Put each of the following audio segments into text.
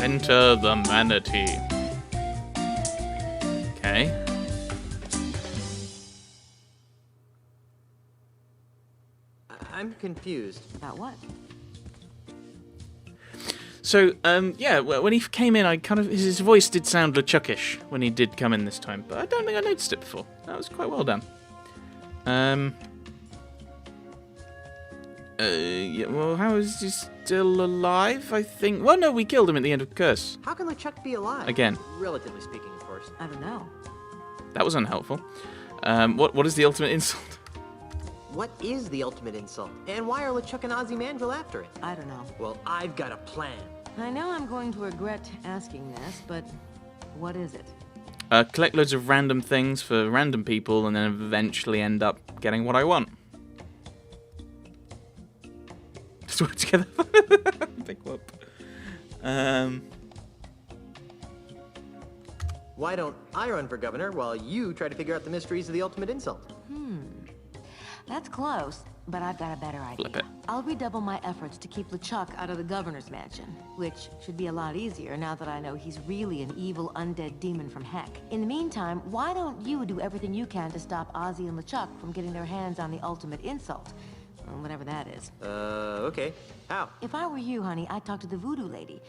Enter the manatee. Okay. I'm confused. About what? So, yeah, when he came in, I kind of his voice did sound LeChuckish when he did come in this time, but I don't think I noticed it before. That was quite well done. Yeah, well, how is he still alive? I think. Well, no, we killed him at the end of Curse. How can LeChuck be alive? Again. Relatively speaking, of course. I don't know. That was unhelpful. What is the ultimate insult? What is the ultimate insult? And why are LeChuck and Ozymandias after it? I don't know. Well, I've got a plan. I know I'm going to regret asking this, but what is it? Collect loads of random things for random people, and then eventually end up getting what I want. Just work together. Big whoop. Why don't I run for governor while you try to figure out the mysteries of the ultimate insult? That's close, but I've got a better idea. Flip it. I'll redouble my efforts to keep LeChuck out of the governor's mansion, which should be a lot easier now that I know he's really an evil undead demon from heck. In the meantime, why don't you do everything you can to stop Ozzy and LeChuck from getting their hands on the ultimate insult? Whatever that is. Okay. How? If I were you, honey, I'd talk to the voodoo lady.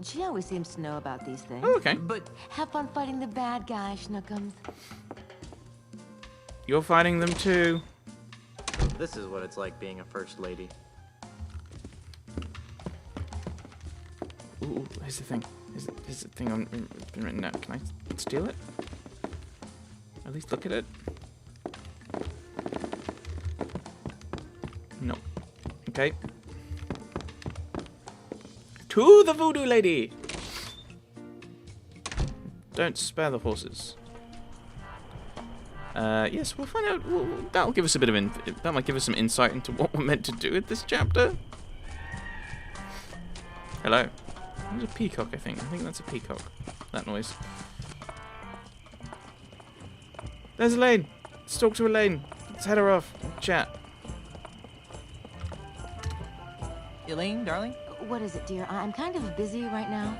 She always seems to know about these things. Oh, okay. But Have fun fighting the bad guy, Schnookums. You're fighting them too. this is what it's like being a first lady. Ooh, here's the thing. Here's the thing on been written down. Can I steal it? At least look at it. No. Okay. To the voodoo lady. Don't spare the horses. Yes, we'll find out. That'll give us a bit of that might give us some insight into what we're meant to do with this chapter. Hello. There's a peacock, I think. I think that's a peacock. That noise. There's Elaine. Let's talk to Elaine. Let's head her off. Chat. Elaine, darling? What is it, dear? I'm kind of busy right now.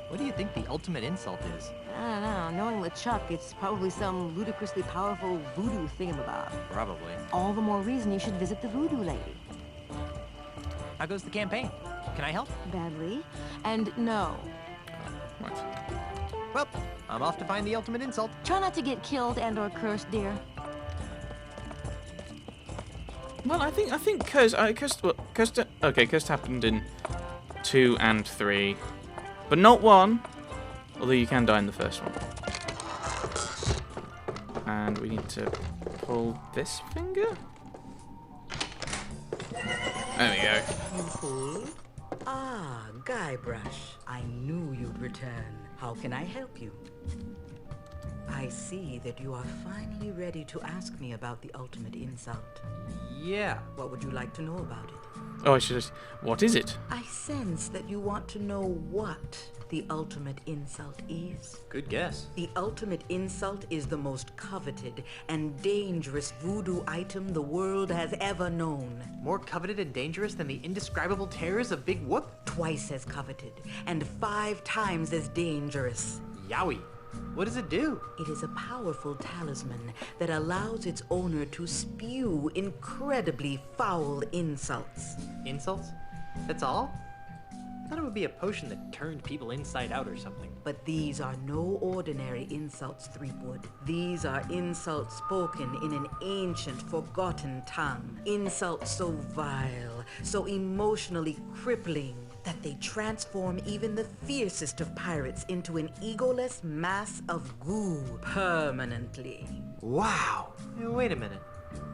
What do you think the ultimate insult is? I don't know. Knowing LeChuck, it's probably some ludicrously powerful voodoo thingamabob. Probably. All the more reason you should visit the voodoo lady. How goes the campaign? Can I help? Badly. And no. Right. Well, I'm off to find the ultimate insult. Try not to get killed and or cursed, dear. Well, I think cursed happened in 2 and 3, but not 1. Although you can die in the first one. And we need to pull this finger. There we go. Ah, Guybrush. I knew you'd return. How can I help you? I see that you are finally ready to ask me about the ultimate insult. Yeah. What would you like to know about it? Oh, I should have... What is it? I sense that you want to know what the ultimate insult is. Good guess. The ultimate insult is the most coveted and dangerous voodoo item the world has ever known. More coveted and dangerous than the indescribable terrors of Big Whoop? Twice as coveted and 5 times as dangerous. Yowie. What does it do? It is a powerful talisman that allows its owner to spew incredibly foul insults. Insults? That's all? I thought it would be a potion that turned people inside out or something. But these are no ordinary insults, Threepwood. These are insults spoken in an ancient, forgotten tongue. Insults so vile, so emotionally crippling, that they transform even the fiercest of pirates into an egoless mass of goo permanently. Wow. Hey, wait a minute.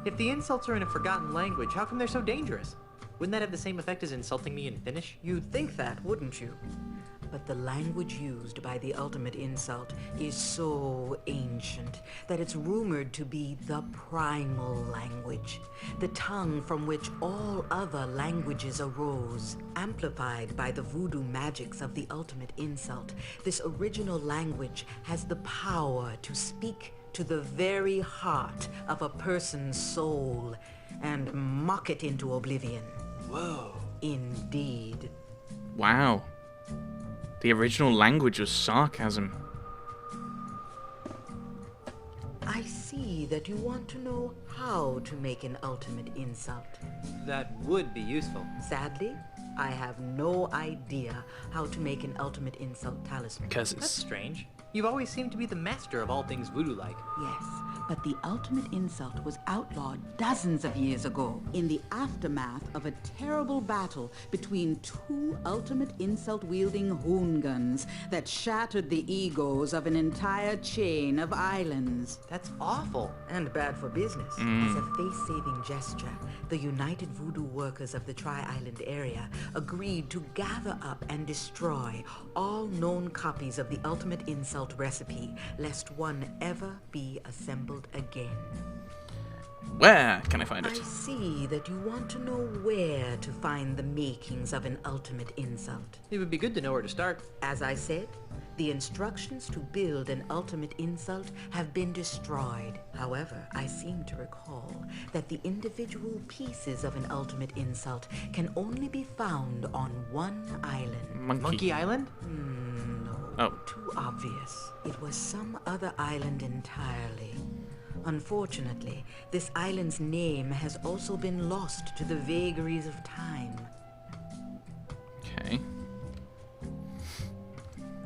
If the insults are in a forgotten language, how come they're so dangerous? Wouldn't that have the same effect as insulting me in Finnish? You'd think that, wouldn't you? But the language used by the ultimate insult is so ancient that it's rumored to be the primal language, the tongue from which all other languages arose. Amplified by the voodoo magics of the ultimate insult, this original language has the power to speak to the very heart of a person's soul and mock it into oblivion. Whoa. Indeed. Wow. The original language was sarcasm. I see that you want to know how to make an ultimate insult. That would be useful. Sadly, I have no idea how to make an ultimate insult talisman. Because That's it's... strange. You've always seemed to be the master of all things voodoo-like. Yes, but the ultimate insult was outlawed dozens of years ago in the aftermath of a terrible battle between two ultimate insult-wielding hoongans that shattered the egos of an entire chain of islands. That's awful. And bad for business. As a face-saving gesture, the United Voodoo Workers of the Tri-Island area agreed to gather up and destroy all known copies of the ultimate insult recipe, lest one ever be assembled again. Where can I find I it? see that you want to know where to find the makings of an ultimate insult. It would be good to know where to start. As I said, the instructions to build an ultimate insult have been destroyed. However, I seem to recall that the individual pieces of an ultimate insult can only be found on one island. Monkey Island? No, Oh. too obvious. It was some other island entirely. Unfortunately, this island's name has also been lost to the vagaries of time. Okay.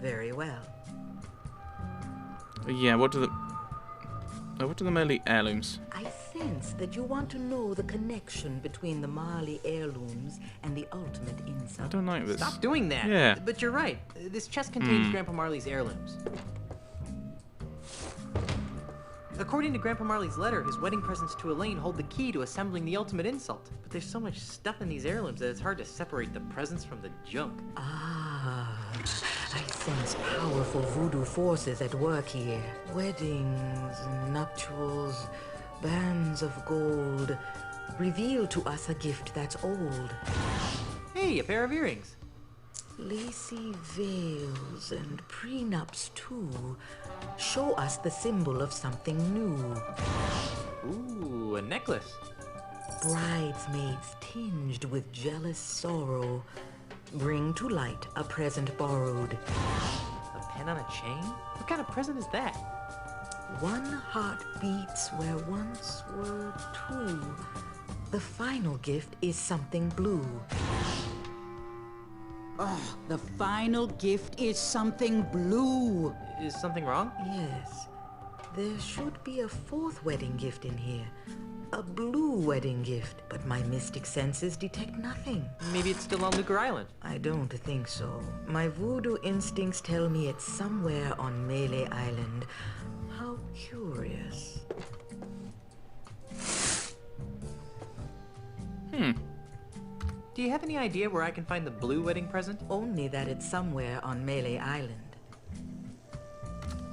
Very well. Yeah, what do the... Oh, what do the Marley heirlooms? I sense that you want to know the connection between the Marley heirlooms and the ultimate I insult. don't like this. Stop doing that. Yeah. But you're right. This chest contains Grandpa Marley's heirlooms. According to Grandpa Marley's letter, his wedding presents to Elaine hold the key to assembling the ultimate insult. But there's so much stuff in these heirlooms that it's hard to separate the presents from the junk. Ah, I sense powerful voodoo forces at work here. Weddings, nuptials, bands of gold reveal to us a gift that's old. Hey, a pair of earrings. Lacy veils and prenups, too, show us the symbol of something new. Ooh, a necklace. Bridesmaids tinged with jealous sorrow bring to light a present borrowed. A pin on a chain? What kind of present is that? One heart beats where once were two. The final gift is something blue. Oh, the final gift is something blue. Is something wrong? Yes, there should be a fourth wedding gift in here. A blue wedding gift, but my mystic senses detect nothing. Maybe it's still on Lucas Island. I don't think so. My voodoo instincts tell me it's somewhere on Melee Island. How curious. Do you have any idea where I can find the blue wedding present? Only that it's somewhere on Melee Island.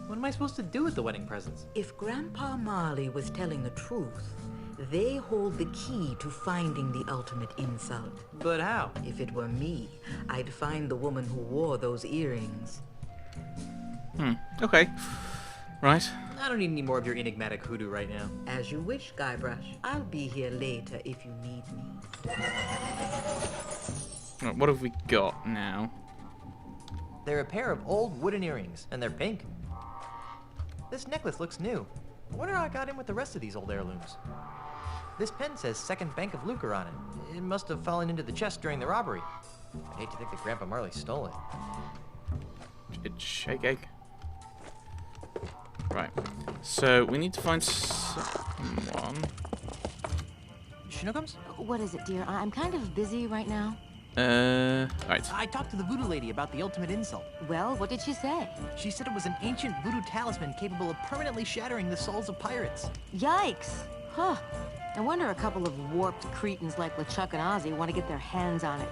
What am I supposed to do with the wedding presents? If Grandpa Marley was telling the truth, they hold the key to finding the ultimate insult. But how? If it were me, I'd find the woman who wore those earrings. Okay. Right. I don't need any more of your enigmatic hoodoo right now. As you wish, Guybrush. I'll be here later if you need me. Right, what have we got now? They're a pair of old wooden earrings, and they're pink. This necklace looks new. I wonder how I got in with the rest of these old heirlooms. This pen says Second Bank of Lucre on it. It must have fallen into the chest during the robbery. I'd hate to think that Grandpa Marley stole it. It's shake egg. Right. So we need to find someone. Shinogums? What is it, dear? I'm kind of busy right now. Right. I talked to the voodoo lady about the ultimate insult. Well, what did she say? She said it was an ancient voodoo talisman capable of permanently shattering the souls of pirates. Yikes! Huh. I wonder a couple of warped cretins like LeChuck and Ozzy want to get their hands on it.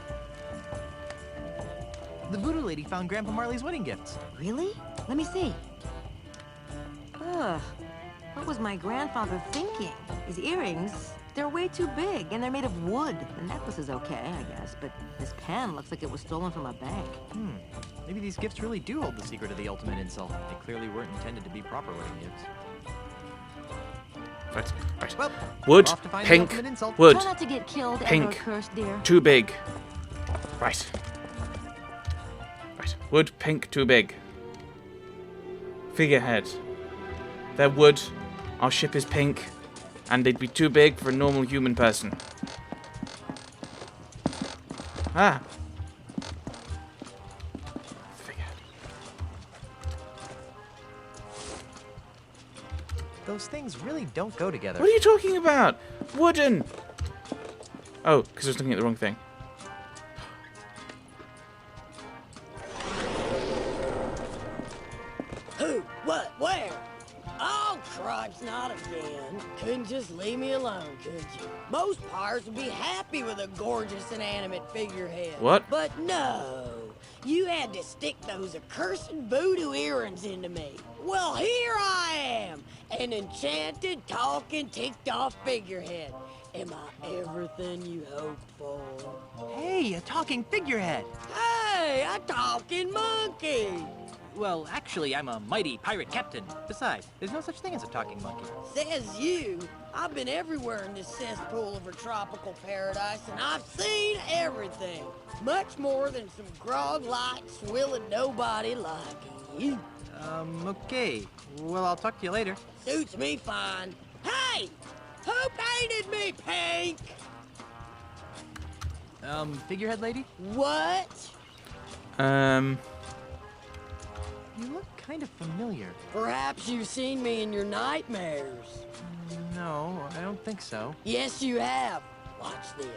The voodoo lady found Grandpa Marley's wedding gifts. Really? Let me see. Ugh. What was my grandfather thinking? His earrings, they're way too big, and they're made of wood. The necklace is okay, I guess, but this pen looks like it was stolen from a bank. Maybe these gifts really do hold the secret of the ultimate insult. They clearly weren't intended to be proper wedding gifts. Right. Right. Well, Wood. we're off to find the Pink. ultimate insult. Wood. Try not to get killed Pink. and or cursed, dear. Too big. Right. Wood pink too big. Figurehead. They're wood. Our ship is pink. And they'd be too big for a normal human person. Ah. Figurehead. Those things really don't go together. What are you talking about? Wooden. Oh, because I was looking at the wrong thing. Who? What? Where? Oh, cripes, not again. Couldn't just leave me alone, could you? Most pirates would be happy with a gorgeous inanimate figurehead. What? But no. You had to stick those accursed voodoo earrings into me. Well, here I am, an enchanted, talking, ticked-off figurehead. Am I everything you hoped for? Hey, a talking figurehead. Hey, a talking monkey. Well, actually, I'm a mighty pirate captain. Besides, there's no such thing as a talking monkey. Says you. I've been everywhere in this cesspool of a tropical paradise, and I've seen everything. Much more than some grog-like, swilling nobody like you. Okay. Well, I'll talk to you later. Suits me fine. Hey! Who painted me pink? Figurehead lady? What? You look kind of familiar. Perhaps you've seen me in your nightmares. No, I don't think so. Yes, you have. Watch this.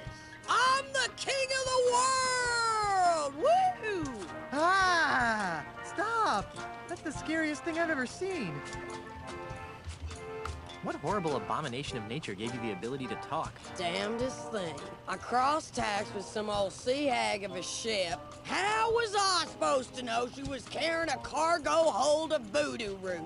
I'm the king of the world! Woo! Ah! Stop! That's the scariest thing I've ever seen. What horrible abomination of nature gave you the ability to talk? Damnedest thing. I crossed tax with some old sea hag of a ship. How was I supposed to know she was carrying a cargo hold of voodoo root?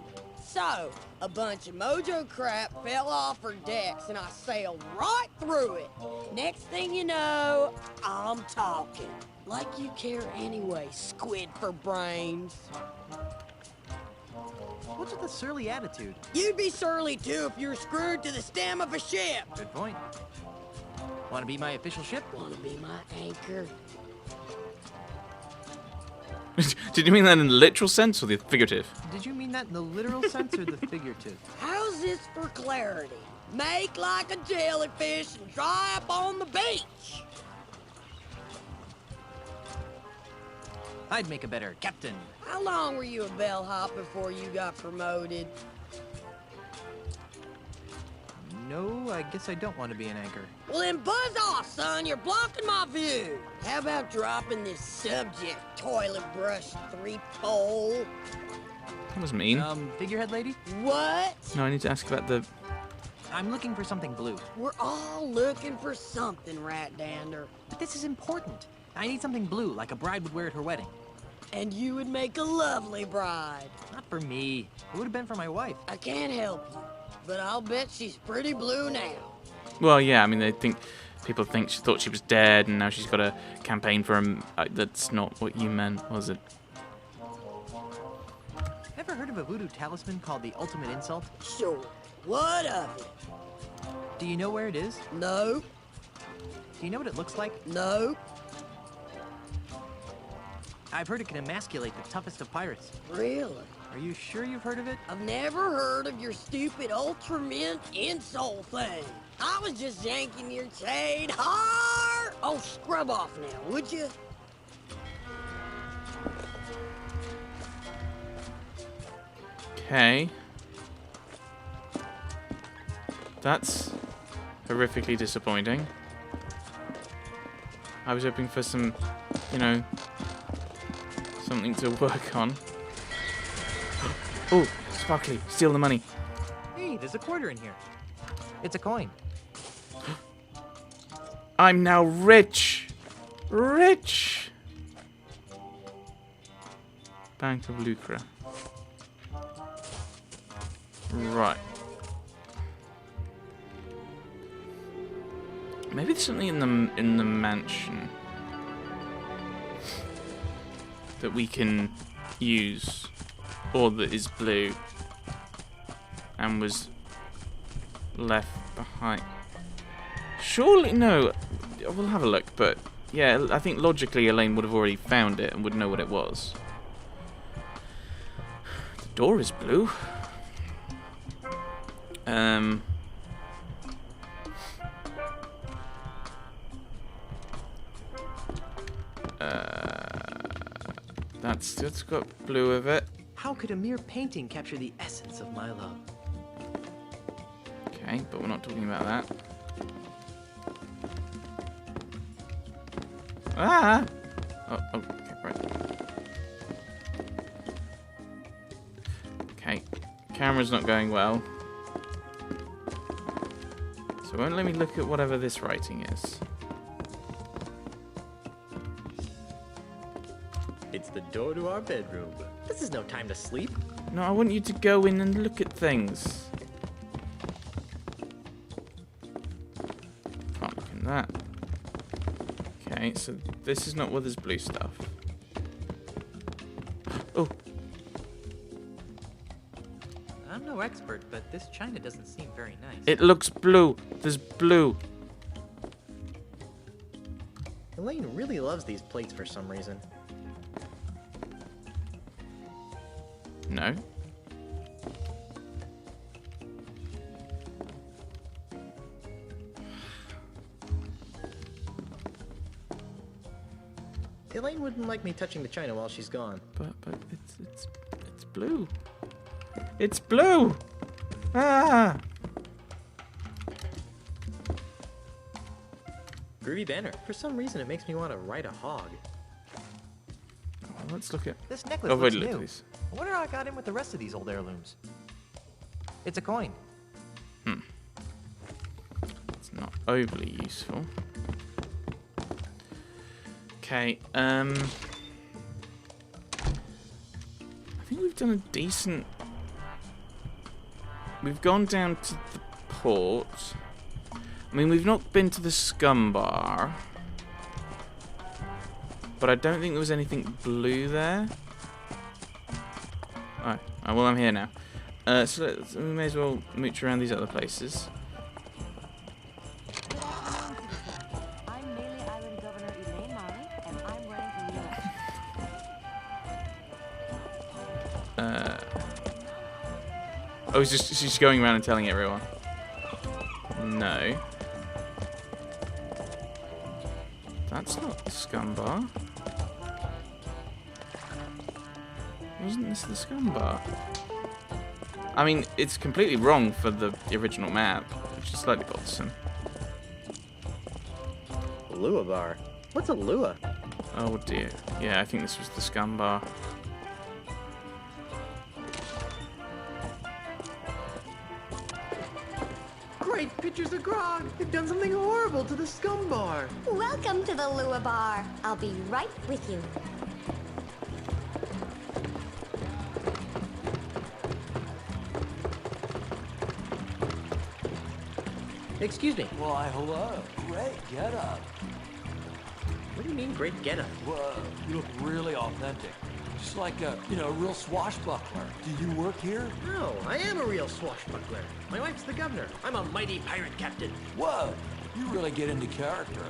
So, a bunch of mojo crap fell off her decks and I sailed right through it. Next thing you know, I'm talking. Like you care anyway, squid for brains. What's with the surly attitude? You'd be surly too if you were screwed to the stem of a ship. Good point. Want to be my official ship? Wanna be my anchor? Did you mean that in the literal sense or the figurative? Did you mean that in the literal sense or the figurative? How's this for clarity? Make like a jellyfish and dry up on the beach. I'd make a better captain. How long were you a bellhop before you got promoted? No, I guess I don't want to be an anchor. Well then buzz off, son. You're blocking my view. How about dropping this subject, toilet brush three-fold? That was mean. Figurehead lady? What? No, I need to ask about the... I'm looking for something blue. We're all looking for something, rat-dander. But this is important. I need something blue, like a bride would wear at her wedding. And you would make a lovely bride. Not for me. It would have been for my wife. I can't help you, but I'll bet she's pretty blue now. Well, yeah, I mean, people think she thought she was dead, and now she's got a campaign for him. That's not what you meant, was it? Ever heard of a voodoo talisman called the ultimate insult? Sure. What of it? Do you know where it is? No. Do you know what it looks like? No. I've heard it can emasculate the toughest of pirates. Really? Are you sure you've heard of it? I've never heard of your stupid ultramint insole thing. I was just yanking your chain hard. Oh, scrub off now, would you? Okay. That's horrifically disappointing. I was hoping for some, you know, something to work on. Oh, Sparkly, steal the money. Hey, there's a quarter in here. It's a coin. I'm now rich! Rich! Bank of Lucra. Right. Maybe there's something in the mansion that we can use, or that is blue and was left behind. Surely, no. We'll have a look, but yeah, I think logically Elaine would have already found it and would know what it was. door is blue. That's got blue with it. How could a mere painting capture the essence of my love? Okay, but we're not talking about that. Ah! Oh, okay, right. Okay, camera's not going well. So it won't let me look at whatever this writing is. It's the door to our bedroom. This is no time to sleep. No, I want you to go in and look at things. Can't look in that. Okay, so this is not where there's blue stuff. Oh, I'm no expert, but this china doesn't seem very nice. it looks blue. There's blue. Elaine really loves these plates for some reason. No. Elaine wouldn't like me touching the china while she's gone. But it's blue. It's blue. Ah. Groovy banner. For some reason, it makes me want to ride a hog. Well, let's look at. This necklace Oh, looks wait, look new. at this. I wonder how I got in with the rest of these old heirlooms. It's a coin. It's not overly useful. Okay. I think we've done a decent. We've gone down to the port. I mean, we've not been to the scum bar. But I don't think there was anything blue there. Oh, well, I'm here now. So we may as well mooch around these other places. I'm Maley Island Governor Elaine Marley, and I'm running for re-election. Oh, she's going around and telling everyone. No. That's not the scum bar. Wasn't this the scum bar? I mean, it's completely wrong for the original map, which is slightly bothersome. Lua bar. What's a lua? Oh dear. Yeah, I think this was the scum bar. Great pictures of grog. They've done something horrible to the scum bar. Welcome to the Lua Bar. I'll be right with you. Excuse me. Why, hello. Great getup. What do you mean, great getup? Whoa, you look really authentic. Just like a, real swashbuckler. Do you work here? No, I am a real swashbuckler. My wife's the governor. I'm a mighty pirate captain. Whoa, you really get into character.